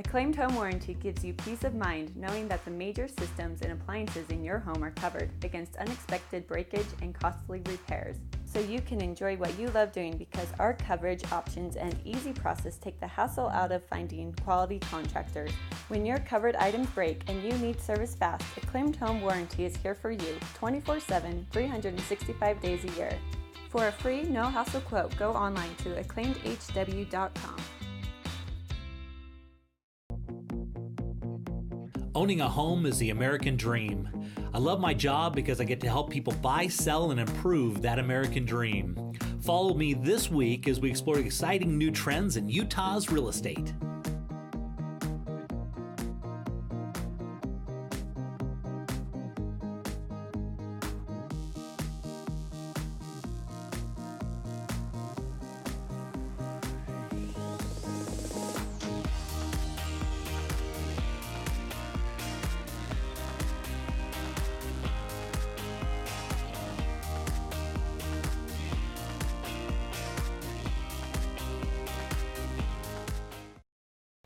Acclaimed Home Warranty gives you peace of mind knowing that the major systems and appliances in your home are covered against unexpected breakage and costly repairs. So you can enjoy what you love doing because our coverage options and easy process take the hassle out of finding quality contractors. When your covered items break and you need service fast, Acclaimed Home Warranty is here for you 24/7, 365 days a year. For a free, no-hassle quote, go online to acclaimedhw.com. Owning a home is the American dream. I love my job because I get to help people buy, sell, and improve that American dream. Follow me this week as we explore exciting new trends in Utah's real estate.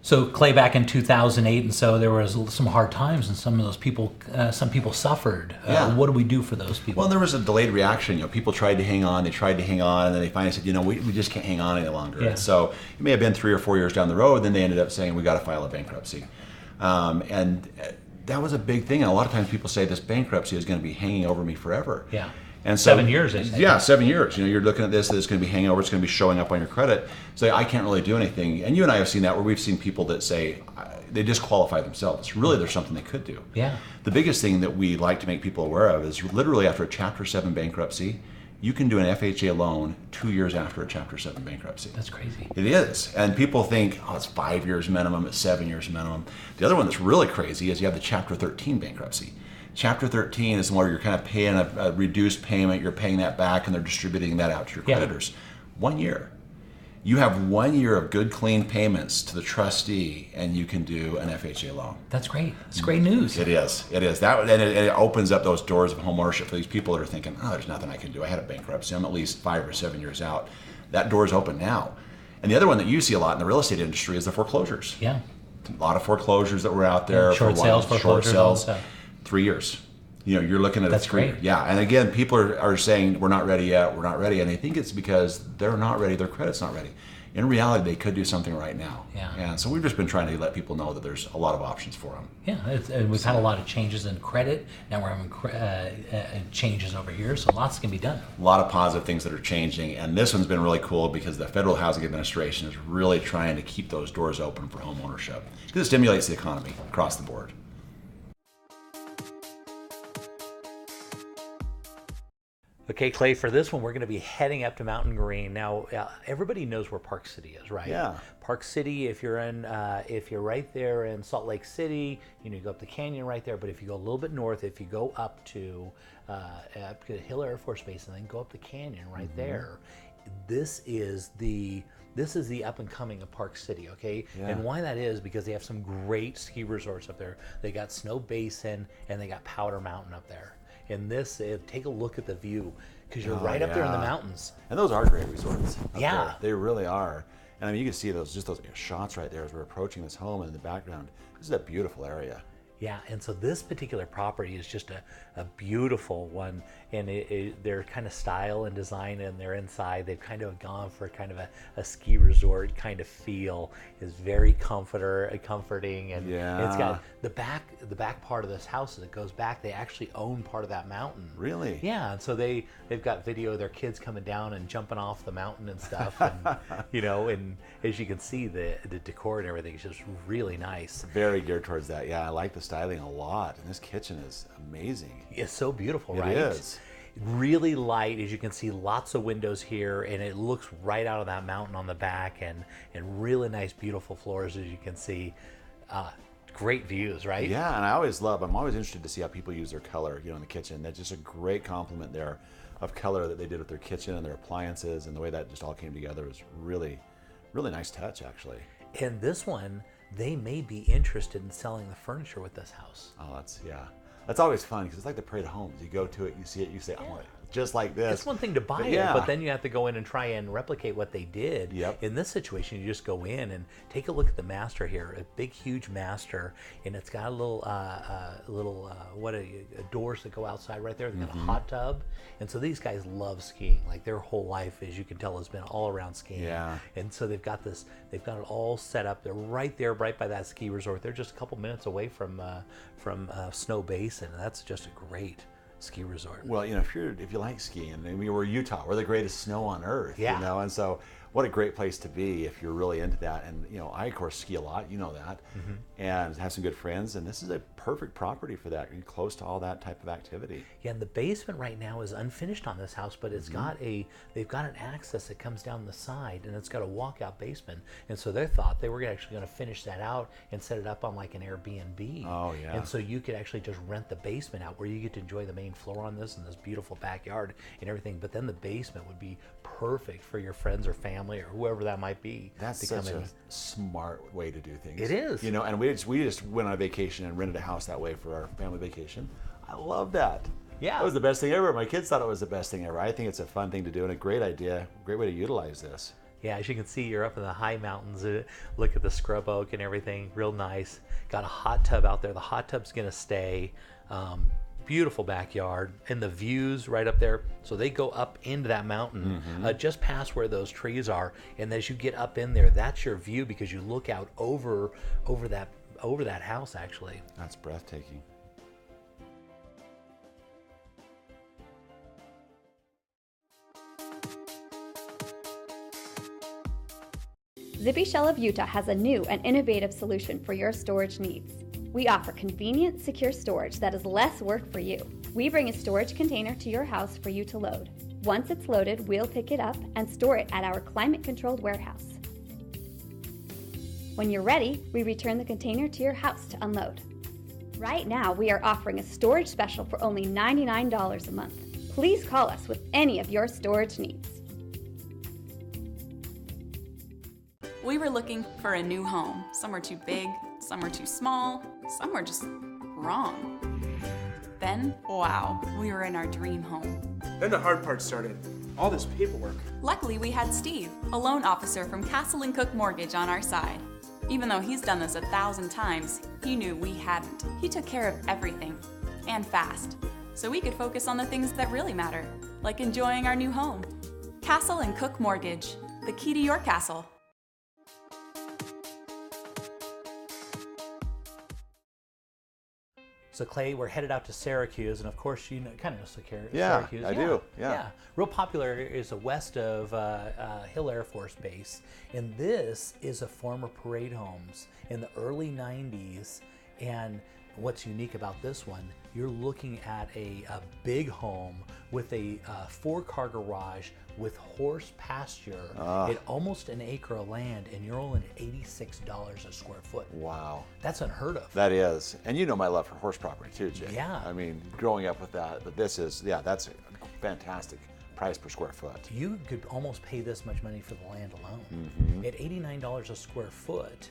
So Clay, back in 2008, and so there was some hard times, and some of those people, some people suffered. Yeah. What do we do for those people? Well, there was a delayed reaction. People tried to hang on, and then they finally said, we just can't hang on any longer. Yeah. And so it may have been 3 or 4 years down the road, then they ended up saying, we got to file a bankruptcy. And that was a big thing. And a lot of times people say this bankruptcy is going to be hanging over me forever. Yeah. And so, 7 years, they say. Yeah, 7 years. You're looking at this, that it's going to be hanging over, it's going to be showing up on your credit. So I can't really do anything. And you and I have seen that where we've seen people that say they disqualify themselves. Really, there's something they could do. Yeah. The biggest thing that we like to make people aware of is literally after a Chapter 7 bankruptcy, you can do an FHA loan 2 years after a Chapter 7 bankruptcy. That's crazy. It is. And people think, it's 5 years minimum, it's 7 years minimum. The other one that's really crazy is you have the Chapter 13 bankruptcy. Chapter 13 is where you're kind of paying a reduced payment, you're paying that back, and they're distributing that out to your creditors. 1 year. You have 1 year of good, clean payments to the trustee, and you can do an FHA loan. That's great. It's great news. It is. It is. And it opens up those doors of homeownership for these people that are thinking, there's nothing I can do. I had a bankruptcy. I'm at least 5 or 7 years out. That door's open now. And the other one that you see a lot in the real estate industry is the foreclosures. Yeah. A lot of foreclosures that were out there. Short sales, foreclosures, short sales. all that. 3 years. You're looking at That's a 3 great. Yeah, and again, people are saying we're not ready yet. We're not ready, and I think it's because they're not ready. Their credit's not ready. In reality, they could do something right now. Yeah. And so we've just been trying to let people know that there's a lot of options for them. Yeah, and we've had a lot of changes in credit. Now we're having changes over here, so lots can be done. A lot of positive things that are changing, and this one's been really cool because the Federal Housing Administration is really trying to keep those doors open for home ownership because it stimulates the economy across the board. Okay, Clay, for this one, we're going to be heading up to Mountain Green. Now, everybody knows where Park City is, right? Yeah. Park City, if you're right there in Salt Lake City, you go up the canyon right there. But if you go a little bit north, if you go up to Hill Air Force Base and then go up the canyon right there, this is the up and coming of Park City, okay? Yeah. And why that is because they have some great ski resorts up there. They got Snow Basin and they got Powder Mountain up there. And this, take a look at the view because you're right up there in the mountains. And those are great resorts. Up Yeah. there. They really are. And I mean, you can see those shots right there as we're approaching this home, and in the background, this is a beautiful area. Yeah, and so this particular property is just a beautiful one, and they're kind of style and design, and they're inside. They've kind of gone for kind of a ski resort kind of feel. It's very comforting, and it's got the back part of this house as it goes back. They actually own part of that mountain. Really? Yeah, and so they've got video of their kids coming down and jumping off the mountain and stuff, and and as you can see, the decor and everything is just really nice. Very geared towards that. Yeah, I like the styling a lot, and this kitchen is amazing. It's so beautiful, right? It is. Really light, as you can see, lots of windows here, and it looks right out of that mountain on the back, and really nice, beautiful floors, as you can see. Great views, right? Yeah, and I'm always interested to see how people use their color, in the kitchen. That's just a great compliment there of color that they did with their kitchen and their appliances, and the way that just all came together was really, really nice touch, actually. And this one, they may be interested in selling the furniture with this house. Oh, that's always fun because it's like the parade of homes. You go to it, you see it, you say, I want to just like this. It's one thing to buy it, but then you have to go in and try and replicate what they did. Yep. In this situation, you just go in and take a look at the master here, a big, huge master, and it's got a little, doors that go outside right there. They've got a hot tub, and so these guys love skiing. Like their whole life, as you can tell, has been all around skiing. Yeah. And so they've got it all set up. They're right there, right by that ski resort. They're just a couple minutes away from Snow Basin, and that's just a great ski resort. Well, if you like skiing, I mean, we're Utah. We're the greatest snow on earth. Yeah. And so what a great place to be if you're really into that. And I of course ski a lot, that, and have some good friends. And this is a perfect property for that. You're close to all that type of activity. Yeah, and the basement right now is unfinished on this house, but it's they've got an access that comes down the side, and it's got a walkout basement. And so they thought they were actually going to finish that out and set it up on like an Airbnb. Oh yeah. And so you could actually just rent the basement out, where you get to enjoy the main floor on this and this beautiful backyard and everything. But then the basement would be perfect for your friends or family or whoever that might be. That's to such come a in. smart way to do things. It is. And we just went on a vacation and rented a house that way for our family vacation. I love that. Yeah. That was the best thing ever. My kids thought it was the best thing ever. I think it's a fun thing to do and a great idea, great way to utilize this. Yeah, as you can see, you're up in the high mountains. Look at the scrub oak and everything, real nice. Got a hot tub out there. The hot tub's gonna stay. Beautiful backyard, and the views right up there. So they go up into that mountain, just past where those trees are. And as you get up in there, that's your view, because you look out over that house. Actually, That's breathtaking. Zippy Shell of Utah has a new and innovative solution for your storage needs. We offer convenient, secure storage that is less work for you. We bring a storage container to your house for you to load. Once it's loaded, we'll pick it up and store it at our climate-controlled warehouse. When you're ready, we return the container to your house to unload. Right now, we are offering a storage special for only $99 a month. Please call us with any of your storage needs. We were looking for a new home. Some were too big, some were too small, some were just wrong. Then, wow, we were in our dream home. Then the hard part started. All this paperwork. Luckily, we had Steve, a loan officer from Castle & Cook Mortgage, on our side. Even though he's done this 1,000 times, he knew we hadn't. He took care of everything, and fast, so we could focus on the things that really matter, like enjoying our new home. Castle & Cook Mortgage, the key to your castle. so Clay, we're headed out to Syracuse, and of course you kind of know Syracuse. Yeah, I do. Yeah. Real popular is west of Hill Air Force Base, and this is a former parade homes in the early 90s. And what's unique about this one, you're looking at a big home with a 4-car garage with horse pasture at almost an acre of land, and you're only at $86 a square foot. Wow. That's unheard of. That is. And you know my love for horse property too, Jay. Yeah. I mean, growing up with that, but this is, that's a fantastic price per square foot. You could almost pay this much money for the land alone. Mm-hmm. At $89 a square foot,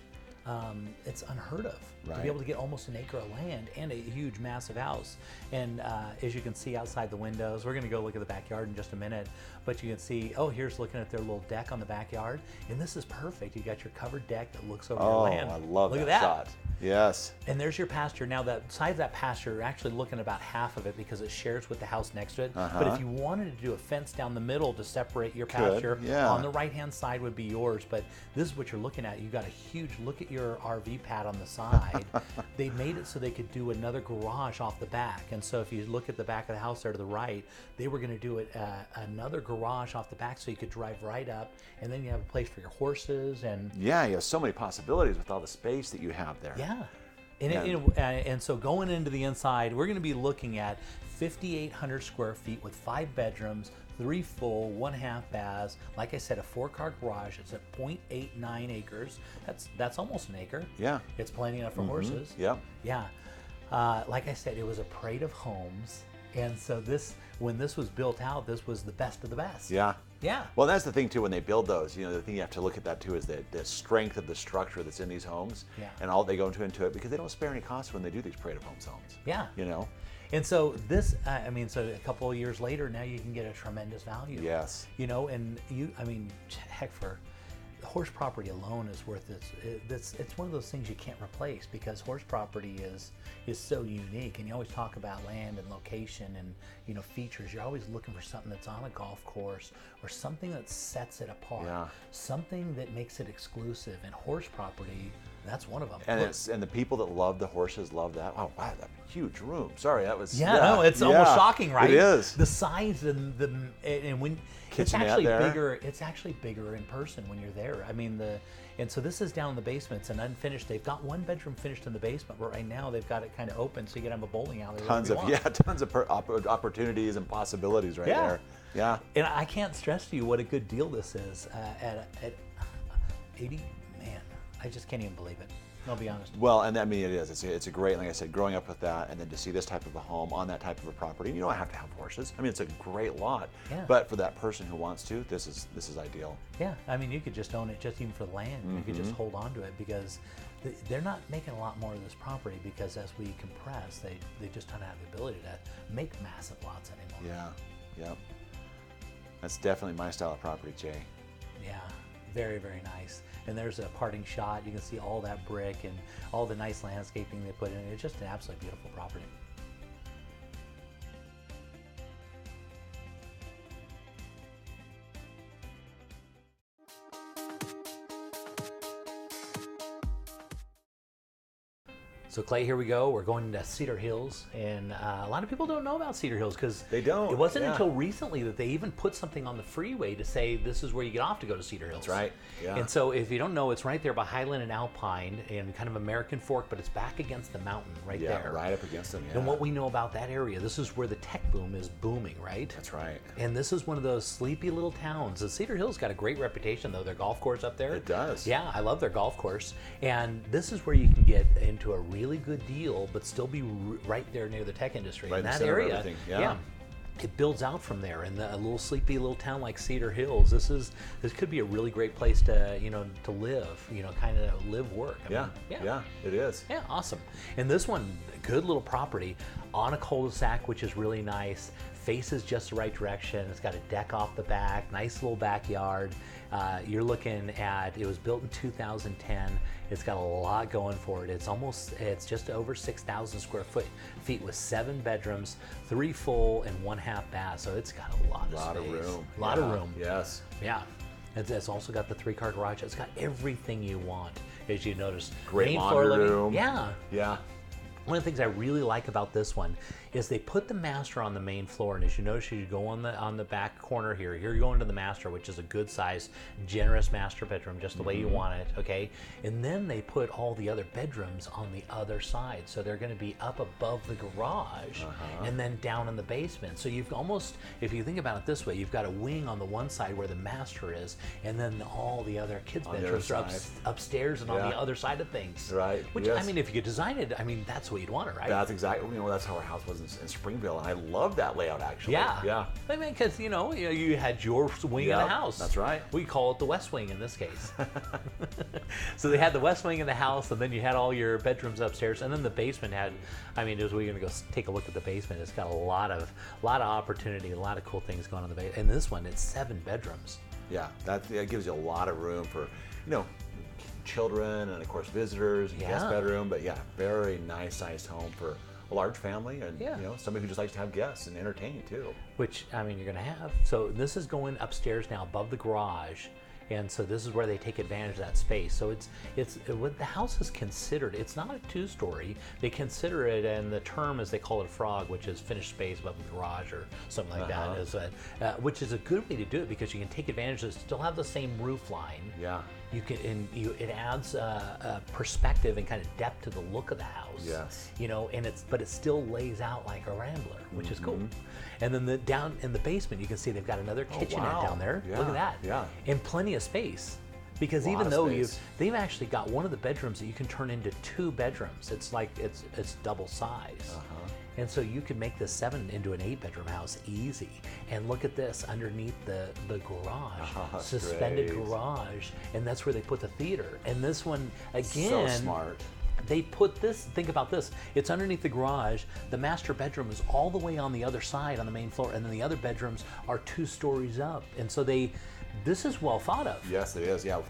it's unheard of to be able to get almost an acre of land and a huge, massive house. And as you can see outside the windows, we're going to go look at the backyard in just a minute, but you can see, here's looking at their little deck on the backyard, and this is perfect. You got your covered deck that looks over your land. I love Look that at that shot. Yes. And there's your pasture. Now, that besides that pasture, you're actually looking at about half of it because it shares with the house next to it. But if you wanted to do a fence down the middle to separate your pasture, on the right-hand side would be yours. But this is what you're looking at. You got a huge look at your RV pad on the side. They made it so they could do another garage off the back. And so if you look at the back of the house there to the right, they were going to do it another garage off the back so you could drive right up, and then you have a place for your horses. And you have so many possibilities with all the space that you have there. And so going into the inside, we're going to be looking at 5,800 square feet with 5 bedrooms, 3 full, 1 half baths. Like I said, a 4-car garage. It's at 0.89 acres. That's almost an acre. Yeah. It's plenty enough for horses. Yep. Yeah. Like I said, it was a parade of homes. And so when this was built out, this was the best of the best. Yeah. Yeah. Well, that's the thing too. When they build those, the thing you have to look at that too is the strength of the structure that's in these homes, and all they go into it, because they don't spare any costs when they do these parade of homes. Yeah. And so this, I mean, so a couple of years later, now you can get a tremendous value. Yes. You know, and I mean, heck, for horse property alone is worth it's one of those things you can't replace, because horse property is so unique. And you always talk about land and location and, you know, features. You're always looking for something that's on a golf course or something that sets it apart, something that makes it exclusive. And horse property, that's one of them. And the people that love the horses love that. Oh wow, that huge room. Sorry, that was no, it's almost shocking, right? It is. The size and when it's actually bigger. It's actually bigger in person when you're there. I mean and so this is down in the basement. It's an unfinished. They've got one bedroom finished in the basement, but right now they've got it kind of open, so you can have a bowling alley. Tons of opportunities and possibilities right there. Yeah. And I can't stress to you what a good deal this is at 80. Man, I just can't even believe it. I'll be honest. Well, and I mean, it is. It's a great, like I said, growing up with that, and then to see this type of a home on that type of a property. You don't have to have horses. I mean, it's a great lot. Yeah. But for that person who wants to, this is ideal. Yeah. I mean, you could just own it just even for the land. You could just hold on to it, because they're not making a lot more of this property, because as we compress, they just don't have the ability to make massive lots anymore. Yeah. Yep. That's definitely my style of property, Jay. Yeah. Very, very nice. And there's a parting shot. You can see all that brick and all the nice landscaping they put in. It's just an absolutely beautiful property. So Clay, here we go. We're going to Cedar Hills, and a lot of people don't know about Cedar Hills because they don't. It wasn't until recently that they even put something on the freeway to say this is where you get off to go to Cedar Hills. That's right. Yeah. And so if you don't know, it's right there by Highland and Alpine, and kind of American Fork, but it's back against the mountain right there. Yeah, right up against them. Yeah. And what we know about that area, this is where the tech boom is booming, right? That's right. And this is one of those sleepy little towns. The Cedar Hills got a great reputation, though. Their golf course up there. It does. Yeah, I love their golf course. And this is where you can get into a really good deal, but still be right there near the tech industry. Right in that in the center of area. everything. Yeah. It builds out from there, and a little sleepy little town like Cedar Hills. This could be a really great place to to live, kind of live, work. I mean, it is. Yeah, awesome. And this one, good little property on a cul-de-sac, which is really nice. Faces just the right direction. It's got a deck off the back, nice little backyard. You're looking at, it was built in 2010. It's got a lot going for it. It's just over 6,000 square feet with 7 bedrooms, 3 full and 1 half bath. So it's got a lot of space. Room. A lot of room. Yes. Yeah. It's also got the 3-car garage. It's got everything you want, as you notice. Great laundry room. Yeah. Yeah. One of the things I really like about this one is they put the master on the main floor, and as you notice, you go on the back corner here. Here you go into the master, which is a good size, generous master bedroom, just the way you want it, okay? And then they put all the other bedrooms on the other side, so they're going to be up above the garage and then down in the basement. So you've almost, if you think about it this way, you've got a wing on the one side where the master is, and then all the other kids' bedrooms are upstairs and on the other side of things. Right. Which, I mean, if you could design it, I mean, that's the way you'd want it, right? That's exactly, that's how our house was in Springville, and I love that layout, actually. Yeah. I mean, because, you had your wing of the house. That's right. We call it the West Wing in this case. So they had the West Wing in the house, and then you had all your bedrooms upstairs, and then the basement had, as we're going to go take a look at the basement, it's got a lot of opportunity, a lot of cool things going on in the basement. And this one, it's 7 bedrooms. Yeah, that gives you a lot of room for, children and of course visitors and guest bedroom, but very nice sized home for a large family, and somebody who just likes to have guests and entertain too. Which, you're going to have. So this is going upstairs now above the garage, and so this is where they take advantage of that space. So it's what the house is considered. It's not a 2-story. They consider it, and the term is they call it a frog, which is finished space above the garage or something like that. Which is a good way to do it, because you can take advantage of it, still have the same roof line. Yeah. It adds a perspective and kind of depth to the look of the house. Yes. But it still lays out like a Rambler, which is cool. And then down in the basement, you can see they've got another kitchenette down there. Yeah. Look at that. Yeah. And plenty of space. Because even though they've actually got one of the bedrooms that you can turn into 2 bedrooms. It's like it's double size. And so you could make this 7 into an 8-bedroom house easy. And look at this underneath the garage, suspended garage, and that's where they put the theater. And this one again, so smart. they put this, think about this, it's underneath the garage. The master bedroom is all the way on the other side on the main floor, and then the other bedrooms are 2 stories up. And so this is well thought of. Yes, it is, yeah.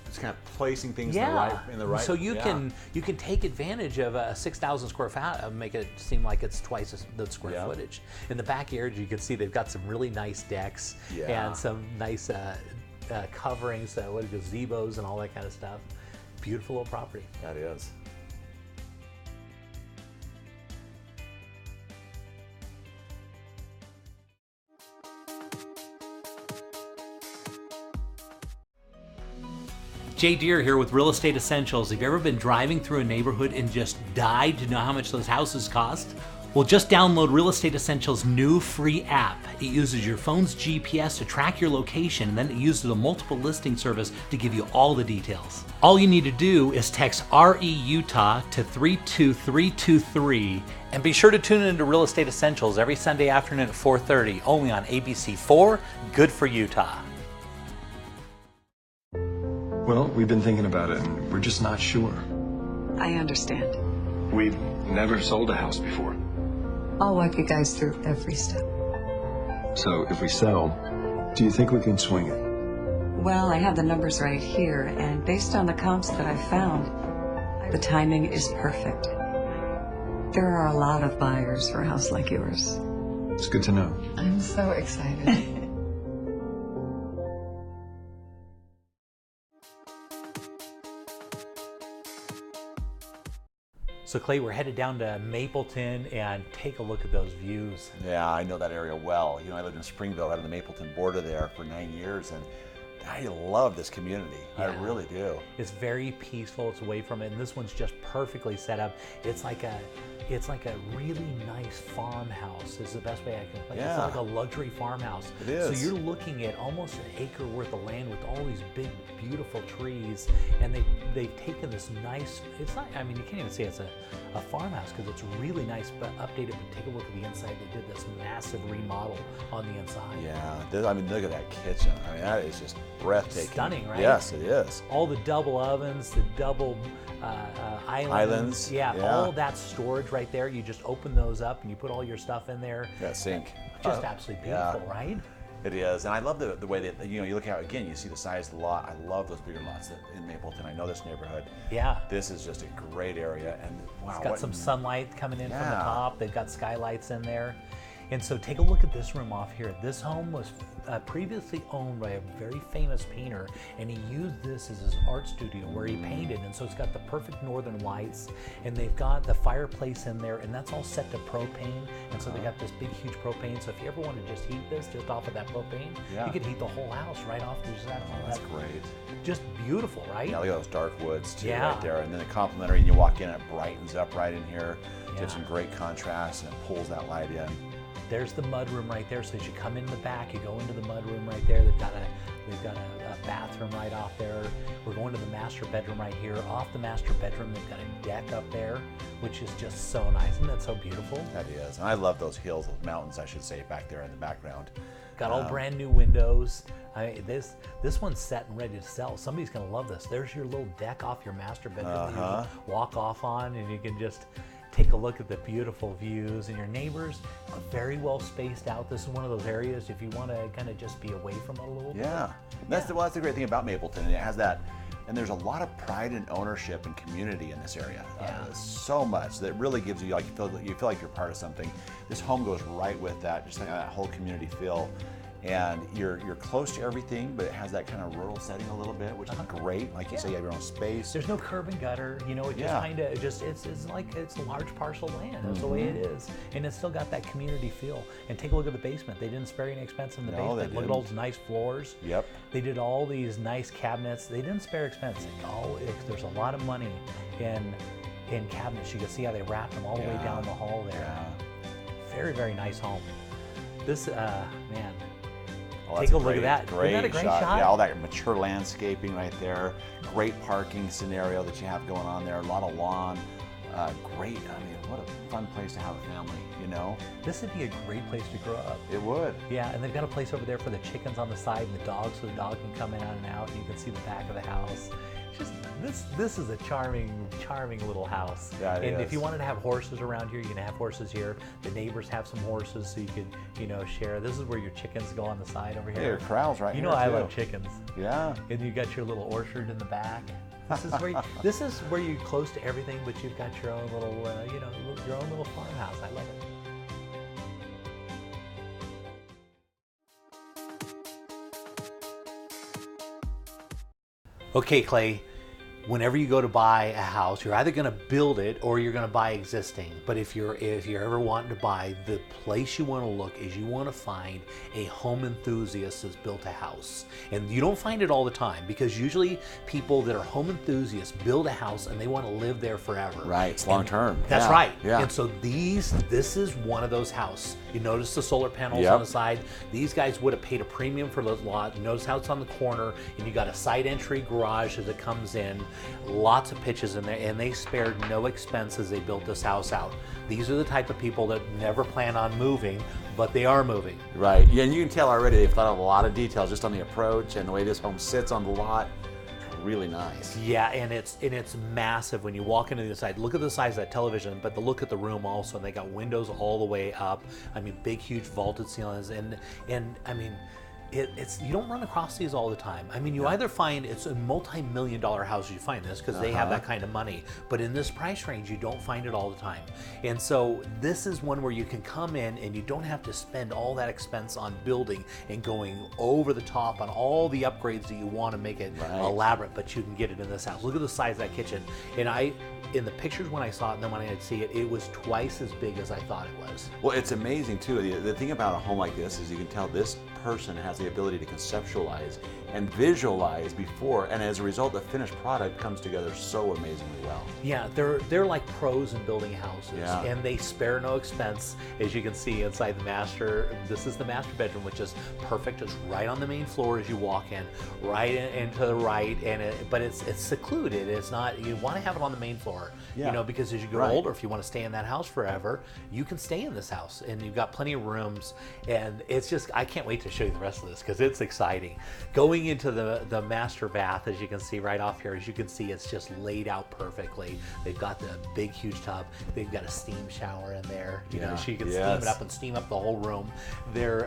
It's kind of placing things Yeah. in the right. So you can take advantage of a 6,000 square foot and make it seem like it's twice the square footage. In the backyard, you can see they've got some really nice decks and some nice coverings, gazebos and all that kind of stuff. Beautiful little property. That is. Jay Deere here with Real Estate Essentials. Have you ever been driving through a neighborhood and just died to know how much those houses cost? Well, just download Real Estate Essentials' new free app. It uses your phone's GPS to track your location, and then it uses a multiple listing service to give you all the details. All you need to do is text RE-UTAH to 32323, and be sure to tune into Real Estate Essentials every Sunday afternoon at 4:30, only on ABC4, good for Utah. Well, we've been thinking about it, and we're just not sure. I understand. We've never sold a house before. I'll walk you guys through every step. So if we sell, do you think we can swing it? Well, I have the numbers right here, and based on the comps that I found, the timing is perfect. There are a lot of buyers for a house like yours. It's good to know. I'm so excited. So Clay, we're headed down to Mapleton and take a look at those views. Yeah, I know that area well. You know, I lived in Springville, out on the Mapleton border there for 9 years, and I love this community. Yeah. I really do. It's very peaceful. It's away from it, and this one's just perfectly set up. It's like a really nice farmhouse is the best way I can put it. Yeah. It's like a luxury farmhouse. It is. So you're looking at almost an acre worth of land with all these big, beautiful trees, and they've taken this nice, it's not, I mean, you can't even say it's a farmhouse because it's really nice, but updated. But take a look at the inside. They did this massive remodel on the inside. Yeah, I mean, look at that kitchen. I mean, that is just breathtaking. Stunning, right? Yes, it is. All the double ovens, the double islands. Yeah, all that storage right there. You just open those up and you put all your stuff in there. That sink. Just absolutely beautiful, right? It is, and I love the way that, you know, you look at it again, you see the size of the lot. I love those bigger lots in Mapleton. I know this neighborhood. Yeah. This is just a great area, and wow. It's got some sunlight coming in from the top. They've got skylights in there. And so take a look at this room off here. This home was previously owned by a very famous painter, and he used this as his art studio where he painted. And so it's got the perfect northern lights, and they've got the fireplace in there, and that's all set to propane. And so they got this big, huge propane. So if you ever want to just heat this just off of that propane, you could heat the whole house right off. That's great. Just beautiful, right? Yeah, look at those dark woods too, right there. And then the complementary, and you walk in, it brightens up right in here. Gets some great contrast, and it pulls that light in. There's the mudroom right there. So as you come in the back, you go into the mudroom right there. They've got a bathroom right off there. We're going to the master bedroom right here. Off the master bedroom, they've got a deck up there, which is just so nice. Isn't that so beautiful? That is. And I love those hills, those mountains, I should say, back there in the background. Got all brand new windows. I mean, this one's set and ready to sell. Somebody's going to love this. There's your little deck off your master bedroom that you can walk off on, and you can just take a look at the beautiful views, and your neighbors are very well spaced out. This is one of those areas if you want to kind of just be away from it a little bit. That's the great thing about Mapleton. It has that, and there's a lot of pride and ownership and community in this area. So much that really gives you, like, you feel like you're part of something. This home goes right with that, just like that whole community feel. And you're close to everything, but it has that kind of rural setting a little bit, which is great. Like you say, you have your own space. There's no curb and gutter, you know. It just kind of it's like it's a large parcel of land. That's the way it is, and it's still got that community feel. And take a look at the basement. They didn't spare any expense in the basement. Look at all those nice floors. Yep. They did all these nice cabinets. They didn't spare expense. There's a lot of money in cabinets. You can see how they wrapped them all the way down the hall there. Very, very nice home. This man. Oh, take a look at that. Great Isn't that a great shot? Yeah, all that mature landscaping right there. Great parking scenario that you have going on there. A lot of lawn. Great. I mean, what a fun place to have a family, you know? This would be a great place to grow up. It would. Yeah, and they've got a place over there for the chickens on the side and the dogs, so the dog can come in and out, and you can see the back of the house. It's just this is a charming little house. Yeah, and if you wanted to have horses around here, you can have horses here. The neighbors have some horses, so you could, share. This is where your chickens go on the side over here. Yeah, your corrals right here. I love chickens. Yeah. And you got your little orchard in the back. This is where you're close to everything, but you've got your own little, your own little farmhouse. I love it. Okay, Clay, whenever you go to buy a house, you're either going to build it or you're going to buy existing. But if you're ever wanting to buy, the place you want to look is you want to find a home enthusiast that's built a house. And you don't find it all the time, because usually people that are home enthusiasts build a house and they want to live there forever. Right, it's long term. That's right. Yeah. And so this is one of those houses. You notice the solar panels on the side. These guys would have paid a premium for the lot. Notice how it's on the corner, and you got a side entry garage as it comes in. Lots of pitches in there, and they spared no expense as they built this house out. These are the type of people that never plan on moving, but they are moving. Right. Yeah, and you can tell already they've thought of a lot of details just on the approach and the way this home sits on the lot. Really nice. Yeah, and it's massive when you walk into the side. Look at the size of that television, but look at the room also. And they got windows all the way up. I mean, big, huge vaulted ceilings, and I mean, it's you don't run across these all the time. I mean, you either find it's a multi-million-dollar house, you find this because they have that kind of money, but in this price range you don't find it all the time. And so this is one where you can come in and you don't have to spend all that expense on building and going over the top on all the upgrades that you want to make it elaborate, but you can get it in this house. Look at the size of that kitchen. And in the pictures when I saw it and then when I see it, it was twice as big as I thought it was. Well, it's amazing too. The thing about a home like this is you can tell this person has the ability to conceptualize and visualize before, and as a result, the finished product comes together so amazingly well. Yeah, they're like pros in building houses, and they spare no expense. As you can see inside the master, this is the master bedroom, which is perfect. It's right on the main floor as you walk in, right in to the right, but it's secluded. It's not. You want to have it on the main floor, because as you get older, if you want to stay in that house forever, you can stay in this house, and you've got plenty of rooms, and it's just I can't wait to show you the rest of this because it's exciting. Going into the master bath, as you can see right off here, as you can see, it's just laid out perfectly. They've got the big huge tub. They've got a steam shower in there, so you can steam it up and steam up the whole room. Their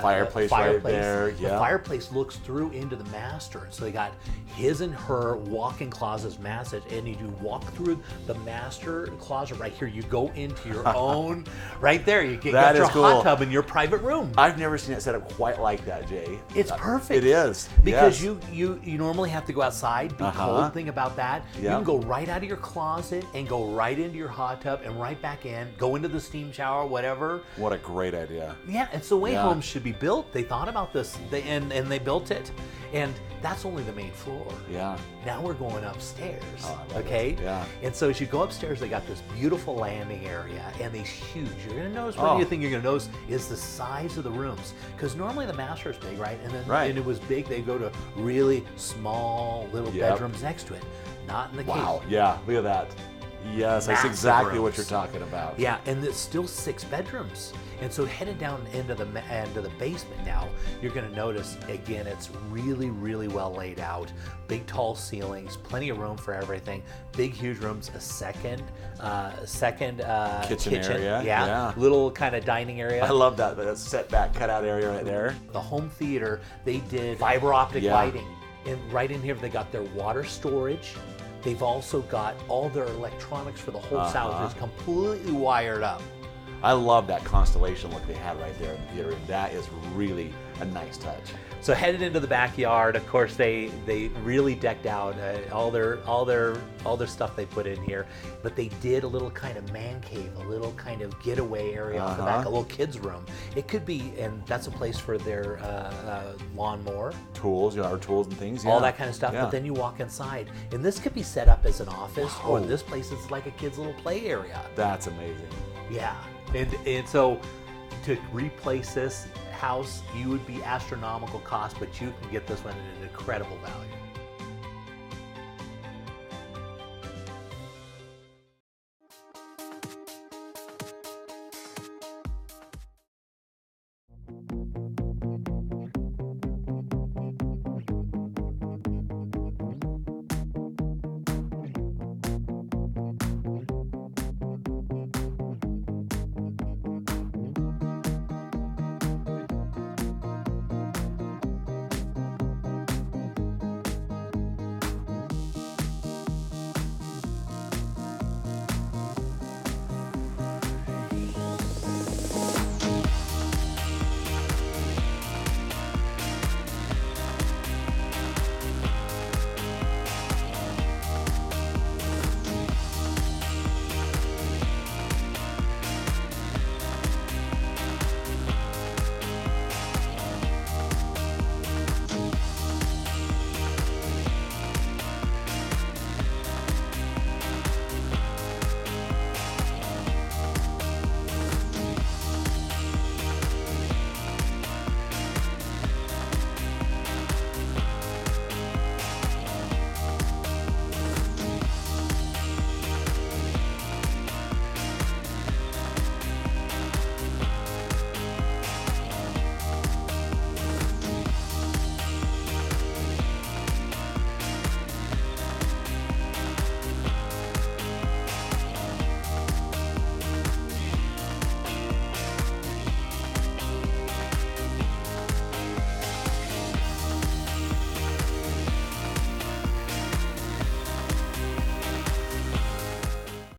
fireplace right there. The fireplace looks through into the master, so they got his and her walk-in closets massive, and you do walk through the master closet right here. You go into your own right there. You get your hot tub in your private room. I've never seen it set up quite like that, Jay. It's perfect. It is. Because you normally have to go outside, be cold. Thing about that, you can go right out of your closet and go right into your hot tub and right back in, go into the steam shower, whatever. What a great idea. Yeah, it's the way homes should be built. They thought about this, and they built it. And that's only the main floor. Yeah. Now we're going upstairs. Oh, okay? Yeah. And so as you go upstairs, they got this beautiful landing area and these huge. You're going to notice, one of the things you're going to notice is the size of the rooms. Because normally the master is big, right? And then and it was big, they go to really small little bedrooms next to it. Not in the case. Wow. Yeah, look at that. Yes, that's exactly what you're talking about. Yeah, and it's still 6 bedrooms. And so headed down into the basement now, you're going to notice, again, it's really, really well laid out. Big, tall ceilings, plenty of room for everything. Big, huge rooms, a second kitchen area. Yeah, little kind of dining area. I love that setback cutout area right there. The home theater, they did fiber optic lighting. And right in here, they got their water storage. They've also got all their electronics for the whole house is completely wired up. I love that constellation look they had right there in the theater. That is really a nice touch. So headed into the backyard, of course, they really decked out all their stuff they put in here. But they did a little kind of man cave, a little kind of getaway area off the back, a little kids room. It could be, and that's a place for their lawnmower, tools, our tools and things, all that kind of stuff. But then you walk inside, and this could be set up as an office, or in this place, it's like a kid's little play area. That's amazing. Yeah, and so to replace this house, you would be astronomical cost, but you can get this one at an incredible value.